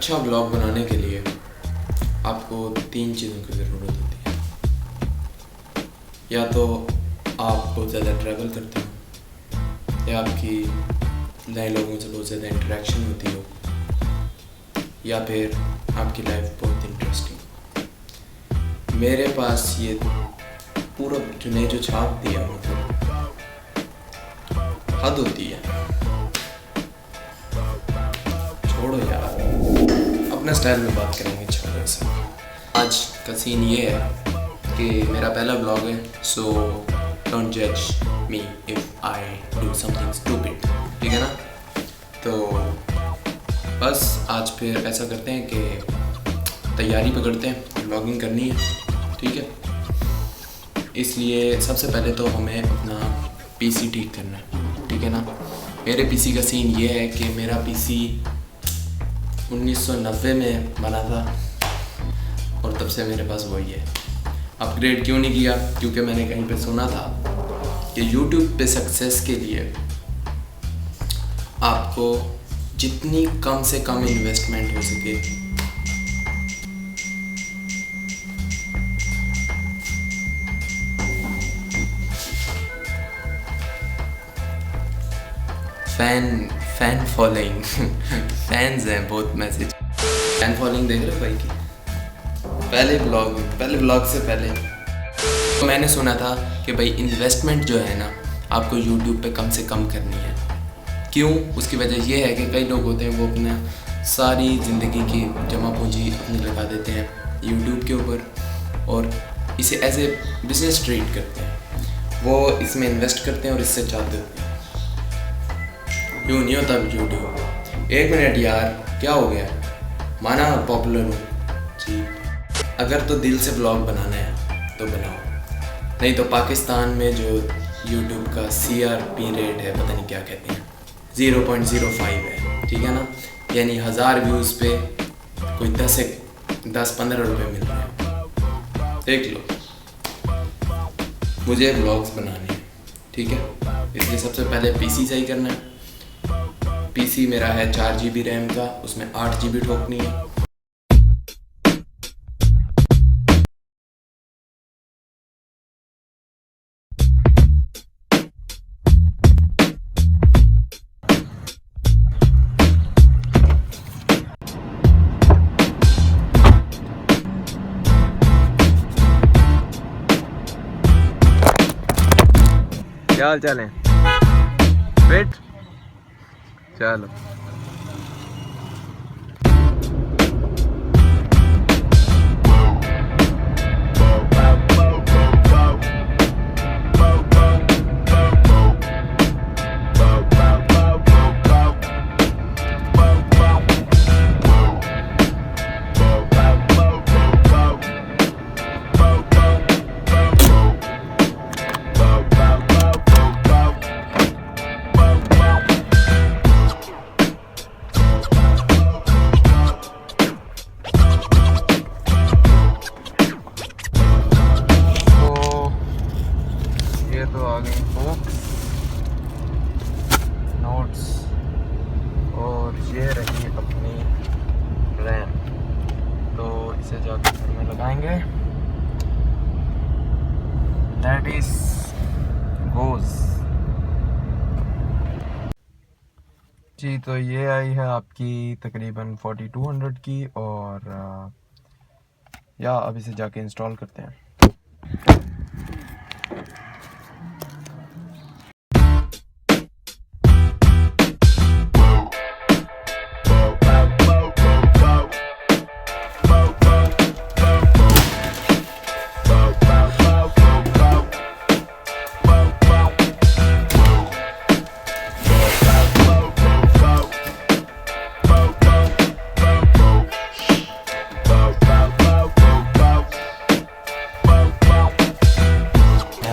अच्छा ब्लॉग बनाने के लिए आपको 3 चीज़ों की ज़रूरत होती है। या तो आप बहुत ज़्यादा ट्रैवल करते हो, या आपकी नए लोगों से बहुत ज़्यादा इंटरेक्शन होती हो, या फिर आपकी लाइफ बहुत इंटरेस्टिंग। मेरे पास ये पूरा ने जो छाप दिया मतलब हद होती है। छोड़ो यार, अपने स्टाइल में बात करेंगे। छोड़ो से। आज का सीन ये है कि मेरा पहला ब्लॉग है, सो डोंट जज me if I do something stupid, ठीक है ना। तो बस आज फिर ऐसा करते हैं कि तैयारी पकड़ते हैं, ब्लॉगिंग करनी है, ठीक है। इसलिए सबसे पहले तो हमें अपना पीसी ठीक करना है, ठीक है ना। मेरे पीसी का सीन ये है कि मेरा पीसी 1990 में बना था और तब से मेरे पास वही है। अपग्रेड क्यों नहीं किया? क्योंकि मैंने कहीं पे सुना था कि YouTube पे सक्सेस के लिए आपको जितनी कम से कम इन्वेस्टमेंट हो सके फैन फॉलोइंग फैंस हैं बहुत। मैसेज फैन फॉलोइंग देख रहे हो भाई की? पहले ब्लॉग से पहले तो मैंने सुना था कि भाई इन्वेस्टमेंट जो है ना आपको YouTube पे कम से कम करनी है। क्यों? उसकी वजह ये है कि कई लोग होते हैं वो अपना सारी ज़िंदगी की जमा पूंजी अपनी लगा देते हैं YouTube के ऊपर और इसे एज ए बिजनेस ट्रीट करते हैं। वो इसमें इन्वेस्ट करते हैं और इससे चाहते होते हैं। यूँ नहीं होता YouTube। 1 मिनट यार, क्या हो गया? माना पॉपुलर हूँ जी, अगर तो दिल से ब्लॉग बनाना है तो बनाओ, नहीं तो पाकिस्तान में जो YouTube का CRP रेट है, पता नहीं क्या कहते हैं, 0.05 है, ठीक है ना। यानी 1000 व्यूज़ पे कोई 10-15 रुपये मिल रहे हैं। देख लो, मुझे ब्लॉग्स बनाने हैं, ठीक है। इसलिए सबसे पहले पीसी सही करना है। पीसी मेरा है 4 GB रैम का, उसमें 8 GB ठोकनी है। क्या हाल चाल है? फिट? चलो। तो आ गई बुक्स, नोट्स और ये रही अपनी रैम। तो इसे जाकर घर में लगाएंगे। दैट इज गोज जी। तो ये आई है आपकी तकरीबन 4200 की और या अब इसे जाके इंस्टॉल करते हैं।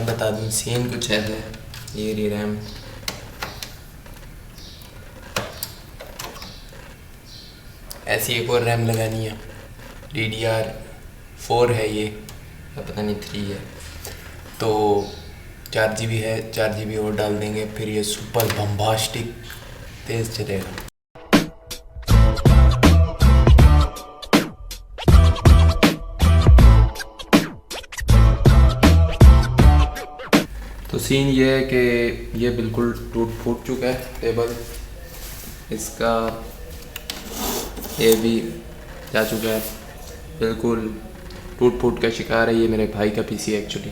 बता दूँ सीन कुछ ऐसा है। ये रही रैम, ऐसी एक और रैम लगानी है। DDR4 है ये, या पता नहीं 3 है। तो 4 GB है, 4 GB और डाल देंगे, फिर ये सुपर बम्बास्टिक तेज़ चलेगा। सीन ये है कि ये बिल्कुल टूट फूट चुका है टेबल, इसका ये भी जा चुका है, बिल्कुल टूट फूट का शिकार है। ये मेरे भाई का पीसी है एक्चुअली,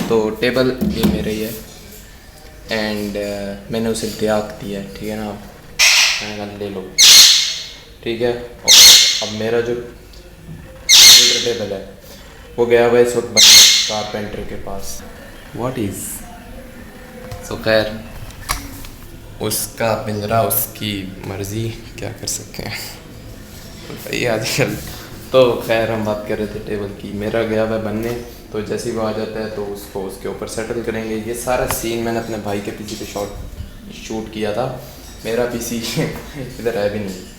तो टेबल ये मेरा ही है एंड मैंने उसे त्याग दिया है, ठीक है ना। मैंने कहा ले लो, ठीक है। और अब मेरा जो कंप्यूटर टेबल है वो गया हुआ है इस वक्त बनने कारपेंटर के पास। व्हाट इज़ सो खैर, उसका पिंजरा उसकी मर्ज़ी, क्या कर सकते हैं भाई आजकल। तो खैर हम बात कर रहे थे टेबल की, मेरा गया हुआ बनने, तो जैसे ही वो आ जाता है तो उसको उसके ऊपर सेटल करेंगे। ये सारा सीन मैंने अपने भाई के पीसी पे शूट किया था, मेरा पीसी इधर है भी नहीं।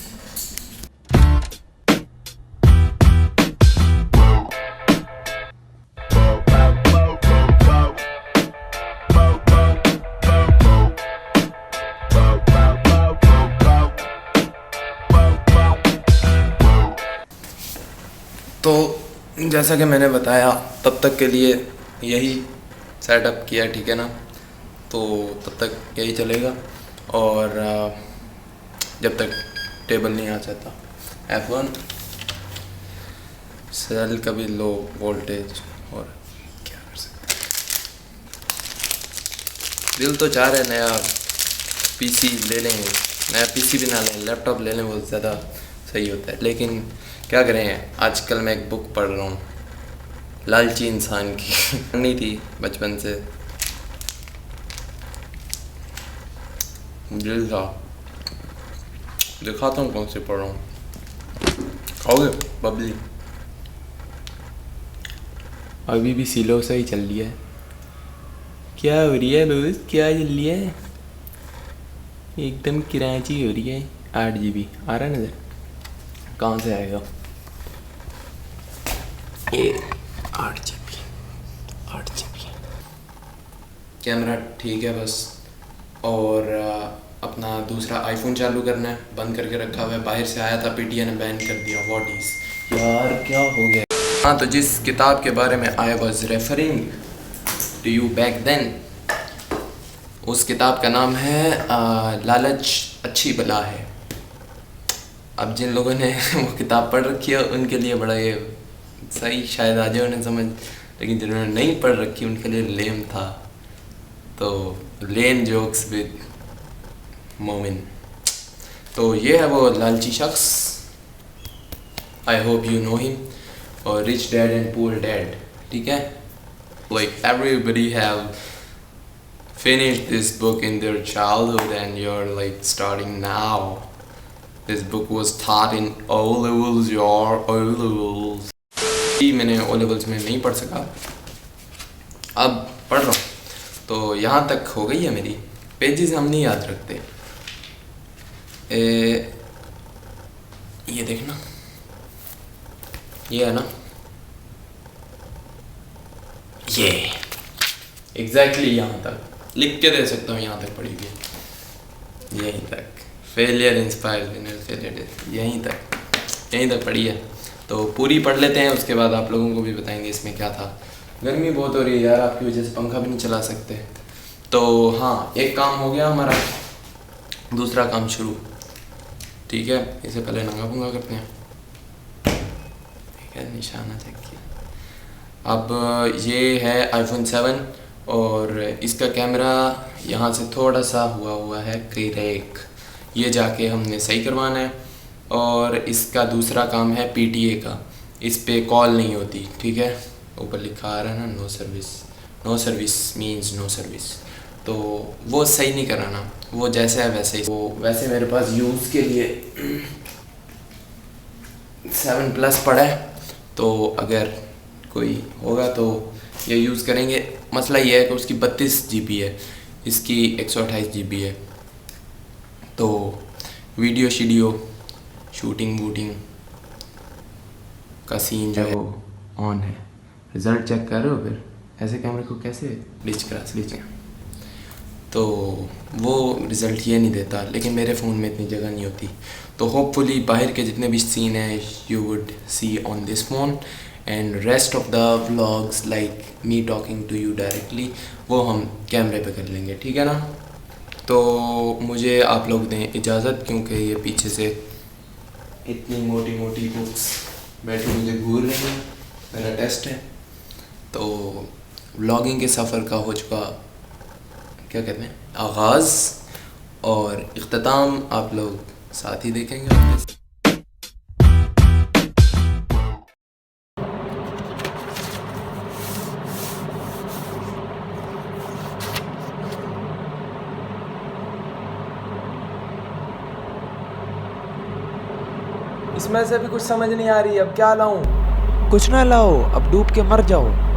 तो जैसा कि मैंने बताया, तब तक के लिए यही सेटअप किया, ठीक है ना। तो तब तक यही चलेगा, और जब तक टेबल नहीं आ जाता। F1 सेल का भी लो वोल्टेज, और क्या कर सकते हैं। दिल तो चाह रहा है नया पीसी ले लेंगे, नया पीसी भी ना लें, लैपटॉप ले लें, बहुत ज़्यादा सही होता है। लेकिन क्या करें, आजकल मैं एक बुक पढ़ रहा हूँ, लालची इंसान की नहीं थी बचपन से, दिल था, दिखाता हूँ कौन सी पढ़ रहा हूँ। खाओगे बबली? अभी भी सिलो से ही चल रही है। क्या हो रही है दोस्त, क्या चल रही है? एकदम किराची हो रही है। 8 GB आ रहा है नज़र, कहाँ से आएगा ये? 8 GB कैमरा ठीक है बस, और अपना दूसरा आईफोन चालू करना है, बंद करके रखा हुआ है, बाहर से आया था पीटीए ने बैन कर दिया। व्हाट इज़ यार, क्या हो गया? हाँ, तो जिस किताब के बारे में I was referring to you back then, उस किताब का नाम है लालच अच्छी बला है। अब जिन लोगों ने वो किताब पढ़ रखी है उनके लिए बड़ा ये सही शायद आ जाए उन्हें समझ, लेकिन जिन्होंने नहीं पढ़ रखी उनके लिए लेम था। तो लेम जोक्स विद मोमिन। तो ये है वो लालची शख्स, I hope you know him, और rich dad and poor dad, ठीक है। Like everybody have finished this book in their childhood and you're like starting now. This book was taught in O levels, your O levels. मैंने O levels में नहीं पढ़ सका, अब पढ़ रहा हूँ। तो यहाँ तक हो गई है मेरी, पेजेस हम नहीं याद रखते। ये देखना, ये है ना, ये एग्जैक्टली यहाँ तक लिख के दे सकता हूँ, यहाँ तक पढ़ी हुई है, यहीं तक। फेलियर इंस्पायर फेलियर, यहीं तक पढ़ी है। तो पूरी पढ़ लेते हैं, उसके बाद आप लोगों को भी बताएंगे इसमें क्या था। गर्मी बहुत हो रही है यार, आपकी वजह से पंखा भी नहीं चला सकते। तो हाँ, एक काम हो गया हमारा, दूसरा काम शुरू, ठीक है। इसे पहले नंगा पुंगा करते हैं, ठीक है, निशाना चेक किया। अब ये है आईफोन 7 और इसका कैमरा यहाँ से थोड़ा सा हुआ है क्रैक, ये जाके हमने सही करवाना है। और इसका दूसरा काम है पीटीए का, इस पे कॉल नहीं होती, ठीक है। ऊपर लिखा आ रहा है ना, no service means no service, तो वो सही नहीं कराना, वो जैसे है वैसे ही। वो वैसे मेरे पास यूज़ के लिए 7 प्लस पड़ा है, तो अगर कोई होगा तो ये यूज़ करेंगे। मसला ये है कि उसकी 32 GB है, इसकी 128 GB है। तो वीडियो शूटिंग वूटिंग का सीन जो है वो ऑन है। रिज़ल्ट चेक कर रहे हो? फिर ऐसे कैमरे को कैसे डिच करा तो वो रिज़ल्ट ये नहीं देता, लेकिन मेरे फ़ोन में इतनी जगह नहीं होती। तो होपफुली बाहर के जितने भी सीन हैं you would see on this phone, and rest of the vlogs like me talking to you directly वो हम कैमरे पे कर लेंगे, ठीक है ना। तो मुझे आप लोग दें इजाज़त, क्योंकि ये पीछे से इतनी मोटी मोटी बुक्स बैठी मुझे घूर रही हैं, मेरा टेस्ट है। तो व्लॉगिंग के सफ़र का हो चुका, क्या कहते हैं, आगाज़, और इख्तिताम आप लोग साथ ही देखेंगे अपने। इसमें से भी कुछ समझ नहीं आ रही, अब क्या लाऊं? कुछ ना लाओ, अब डूब के मर जाओ।